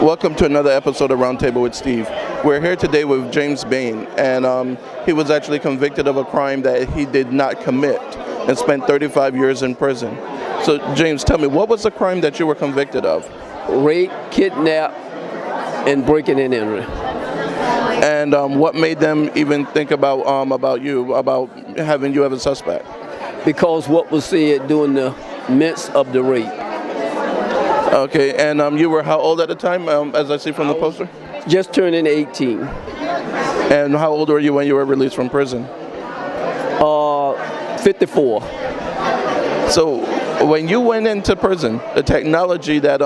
Welcome to another episode of RoundTable with Steve. We're here today with James Bain, and he was actually convicted of a crime that he did not commit and spent 35 years in prison. So, James, tell me, what was the crime that you were convicted of? Rape, kidnap, and breaking and entering. And what made them even think about having you as a suspect? Because what was said during the midst of the rape. Okay, and you were how old at the time, as I see from the poster? Just turning 18. And how old were you when you were released from prison? 54. So when you went into prison, the technology that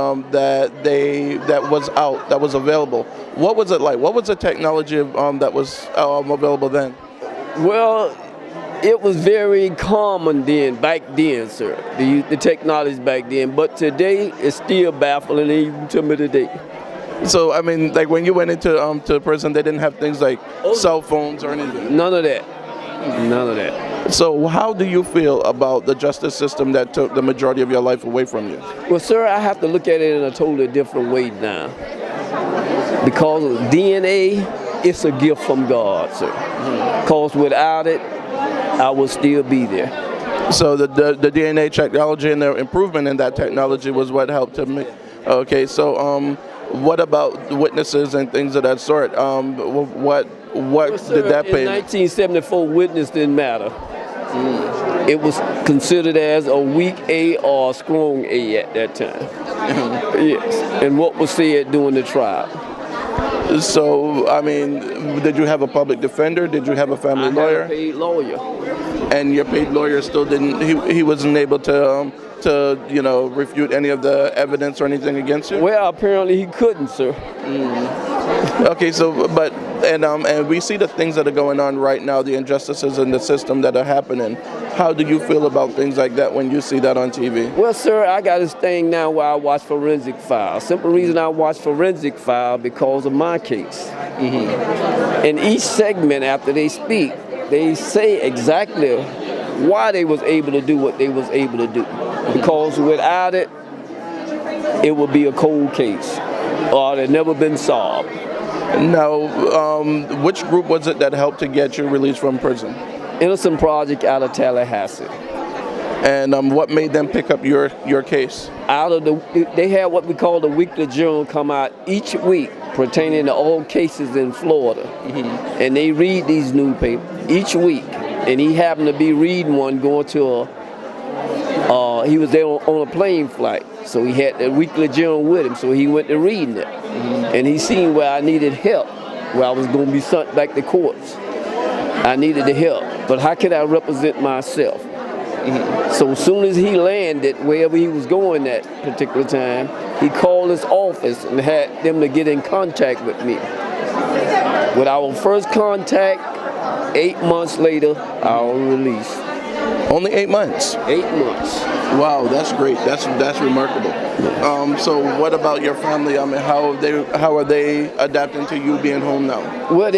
was available, what was it like? What was the technology that was available then? Well, it was very common back then, sir. The technology back then, but today it's still baffling even to me today. So I mean, like when you went into to prison, they didn't have things like cell phones or anything. None of that. None of that. So how do you feel about the justice system that took the majority of your life away from you? Well, sir, I have to look at it in a totally different way now. Because of DNA, it's a gift from God, sir. Because without it, I would still be there. So the DNA technology and the improvement in that technology was what helped to make. Okay, so what about witnesses and things of that sort? What did that pay? In 1974, witness didn't matter. It was considered as a weak A or a strong A at that time. Yes, and what was said during the trial. So, I mean, did you have a public defender? Did you have a family lawyer? I had a paid lawyer. And your paid lawyer still didn't, he wasn't able to refute any of the evidence or anything against you? Well, apparently he couldn't, sir. Okay, so, and we see the things that are going on right now, the injustices in the system that are happening. How do you feel about things like that when you see that on TV? Well, sir, I got this thing now where I watch forensic files. Simple reason I watch forensic file because of my case. In each segment after they speak, they say exactly why they was able to do what they was able to do. Because without it, it would be a cold case or it had never been solved. Now, which group was it that helped to get you released from prison? Innocent Project out of Tallahassee. And what made them pick up your case? They had what we call the weekly journal come out each week pertaining to all cases in Florida. And they read these newspapers each week. And he happened to be reading one going to he was there on a plane flight. So he had the weekly journal with him, so he went to reading it. And he seen where I needed help, where I was going to be sent back to courts. I needed the help, but how could I represent myself? So as soon as he landed wherever he was going that particular time, he called his office and had them to get in contact with me. With our first contact, 8 months later, I was released. Only 8 months? 8 months. Wow, that's great. That's remarkable. So what about your family? I mean, how are they adapting to you being home now? Well,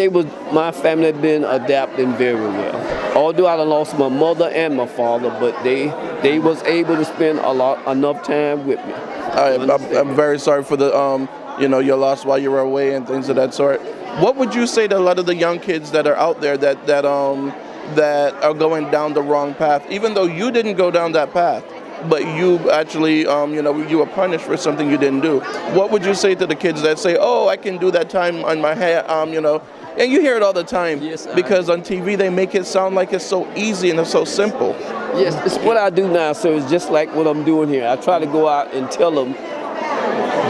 my family had been adapting very well. Although I lost my mother and my father, but they was able to spend enough time with me. I'm very sorry for the your loss while you were away and things of that sort. What would you say to a lot of the young kids that are out there that are going down the wrong path, even though you didn't go down that path, but you actually, you were punished for something you didn't do? What would you say to the kids that say, "Oh, I can do that time on my head," and you hear it all the time? Yes, because on TV they make it sound like it's so easy and it's so simple. Yes, it's what I do now, so it's just like what I'm doing here. I try to go out and tell them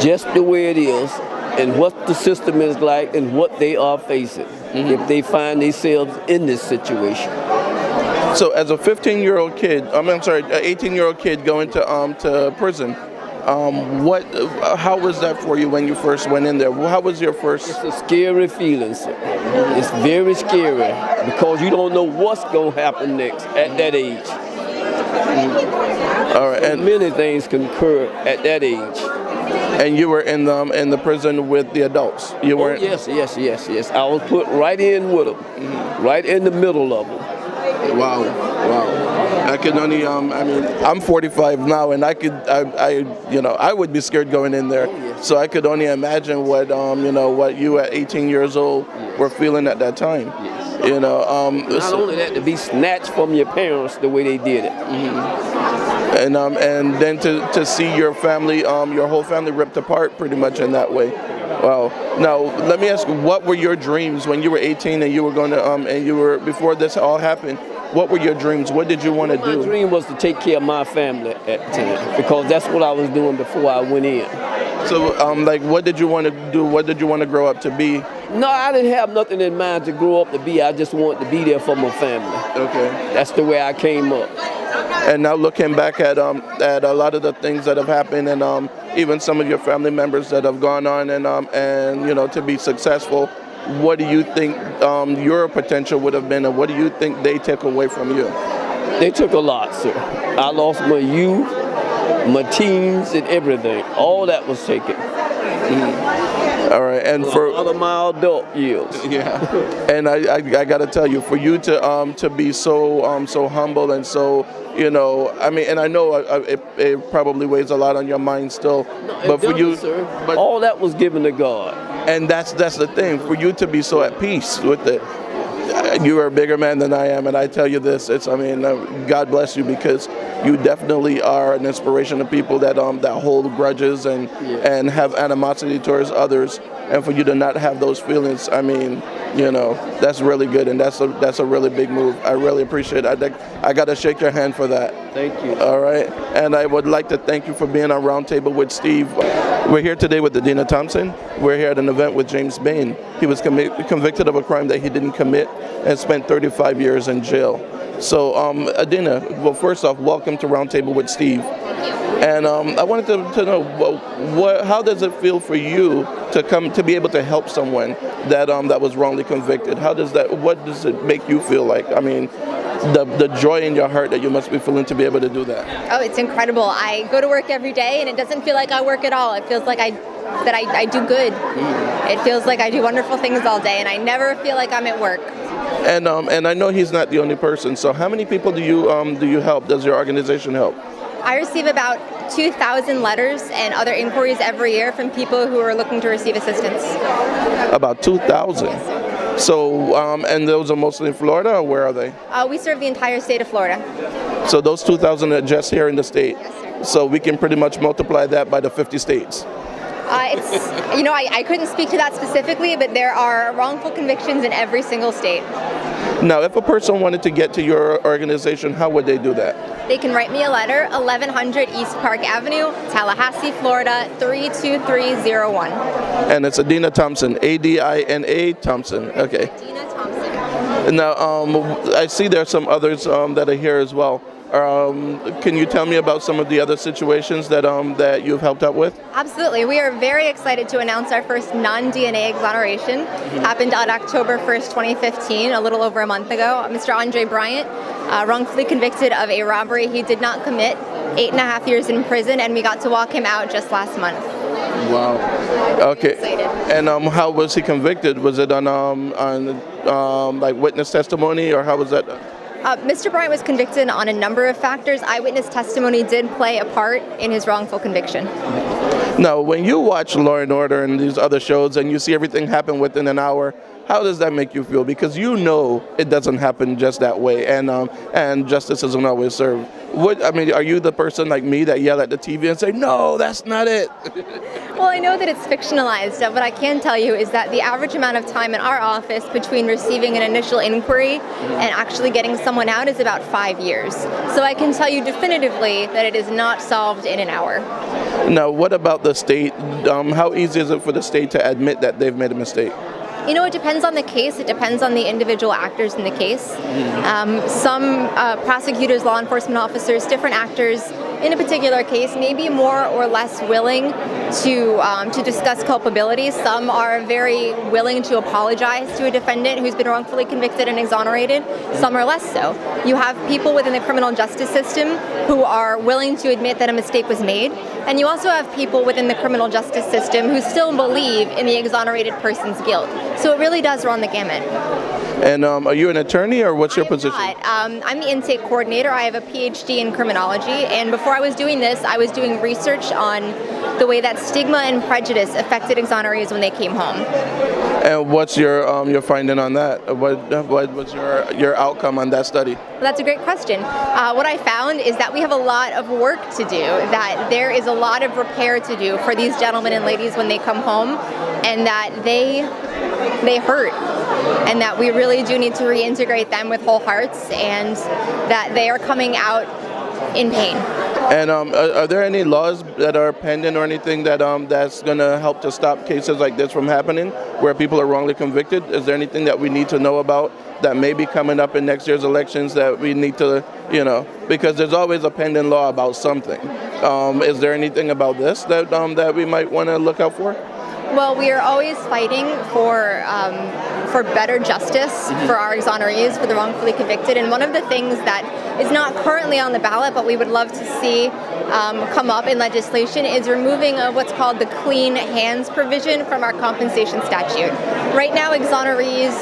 just the way it is and what the system is like and what they are facing if they find themselves in this situation. So as a 15-year-old kid, an 18-year-old kid going to prison, how was that for you when you first went in there? How was your first? It's a scary feeling, sir. It's very scary because you don't know what's going to happen next at that age. All right, and many things can occur at that age. And you were in the prison with the adults. You weren't. Yes. I was put right in with them, right in the middle of them. Wow. I can only, I'm 45 now, and I would be scared going in there. Oh, yes. So I could only imagine what what you at 18 years old were feeling at that time. Yes. Not only that, to be snatched from your parents the way they did it. And then to see your family, your whole family ripped apart pretty much in that way. Wow. Now let me ask you, what were your dreams when you were 18 and you were going to and you were before this all happened? What were your dreams? What did you want to do? My dream was to take care of my family at the time, because that's what I was doing before I went in. So, what did you want to do? What did you want to grow up to be? No, I didn't have nothing in mind to grow up to be. I just wanted to be there for my family. Okay. That's the way I came up. And now looking back at a lot of the things that have happened, and even some of your family members that have gone on and to be successful, what do you think your potential would have been, and what do you think they took away from you? They took a lot, sir. I lost my youth, my teens, and everything. All that was taken. All right, and for a lot of my adult years. Yeah, and I got to tell you, for you to be so humble and so and I know it probably weighs a lot on your mind still, but for you, sir, but all that was given to God. And that's the thing, for you to be so at peace with it. You are a bigger man than I am, and I tell you this, God bless you, because you definitely are an inspiration to people that hold grudges and have animosity towards others, and for you to not have those feelings, that's really good, and that's a really big move. I really appreciate it. I got to shake your hand for that. Thank you. All right, and I would like to thank you for being on Roundtable with Steve. We're here today with Adina Thompson. We're here at an event with James Bain. He was convicted of a crime that he didn't commit and spent 35 years in jail. So, Adina, well, first off, welcome to Roundtable with Steve. And I wanted to know, how does it feel for you to be able to help someone that was wrongly convicted? What does it make you feel like? I mean, the joy in your heart that you must be feeling to be able to do that. Oh, it's incredible. I go to work every day, and it doesn't feel like I work at all. It feels like I do good. It feels like I do wonderful things all day, and I never feel like I'm at work. And I know he's not the only person. So how many people do you help? Does your organization help? I receive about 2,000 letters and other inquiries every year from people who are looking to receive assistance. About 2,000. So, and those are mostly in Florida, or where are they? We serve the entire state of Florida. So those 2,000 are just here in the state? Yes, sir. So we can pretty much multiply that by the 50 states. I couldn't speak to that specifically, but there are wrongful convictions in every single state. Now, if a person wanted to get to your organization, how would they do that? They can write me a letter, 1100 East Park Avenue, Tallahassee, Florida, 32301. And it's Adina Thompson, Adina Thompson. Okay. Adina Thompson. Now, I see there are some others that are here as well. Can you tell me about some of the other situations that you've helped out with? Absolutely. We are very excited to announce our first non-DNA exoneration. Happened on October 1st, 2015, a little over a month ago. Mr. Andre Bryant, wrongfully convicted of a robbery he did not commit, 8.5 years in prison, and we got to walk him out just last month. Wow. Okay. And how was he convicted? Was it on like witness testimony, or how was that done? Mr. Bryant was convicted on a number of factors. Eyewitness testimony did play a part in his wrongful conviction. Now, when you watch Law and Order and these other shows and you see everything happen within an hour, how does that make you feel? Because you know it doesn't happen just that way, and justice isn't always served. Are you the person like me that yell at the TV and say, no, that's not it? Well, I know that it's fictionalized. What I can tell you is that the average amount of time in our office between receiving an initial inquiry and actually getting someone out is about 5 years. So I can tell you definitively that it is not solved in an hour. Now, what about the state? How easy is it for the state to admit that they've made a mistake? You know, it depends on the case. It depends on the individual actors in the case. Some prosecutors, law enforcement officers, different actors in a particular case may be more or less willing to discuss culpability. Some are very willing to apologize to a defendant who's been wrongfully convicted and exonerated. Some are less so. You have people within the criminal justice system who are willing to admit that a mistake was made. And you also have people within the criminal justice system who still believe in the exonerated person's guilt. So it really does run the gamut. And are you an attorney, or what's your position? I'm the intake coordinator. I have a PhD in criminology, and before I was doing this, I was doing research on the way that stigma and prejudice affected exonerees when they came home. And what's your finding on that? What was your outcome on that study? Well, that's a great question. What I found is that we have a lot of work to do, that there is a lot of repair to do for these gentlemen and ladies when they come home, and that they hurt, and that we really do need to reintegrate them with whole hearts, and that they are coming out in pain. And are there any laws that are pending or anything that that's going to help to stop cases like this from happening, where people are wrongly convicted? Is there anything that we need to know about that may be coming up in next year's elections that we need to, because there's always a pending law about something. Is there anything about this that we might want to look out for? Well, we are always fighting for better justice for our exonerees, for the wrongfully convicted. And one of the things that is not currently on the ballot, but we would love to see come up in legislation, is removing of what's called the clean hands provision from our compensation statute. Right now, exonerees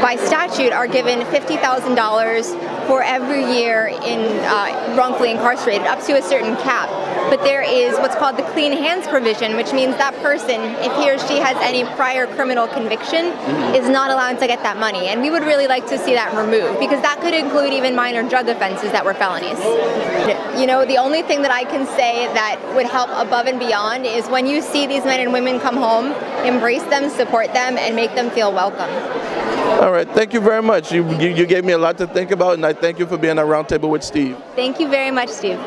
by statute are given $50,000 for every year in wrongfully incarcerated, up to a certain cap. But there is what's called the clean hands provision, which means that person, if he or she has any prior criminal conviction, is not allowed to get that money. And we would really like to see that removed, because that could include even minor drug offenses that were felonies. The only thing that I can say that would help above and beyond is when you see these men and women come home, embrace them, support them, and make them feel welcome. All right, thank you very much. You gave me a lot to think about, and I thank you for being on Roundtable with Steve. Thank you very much, Steve.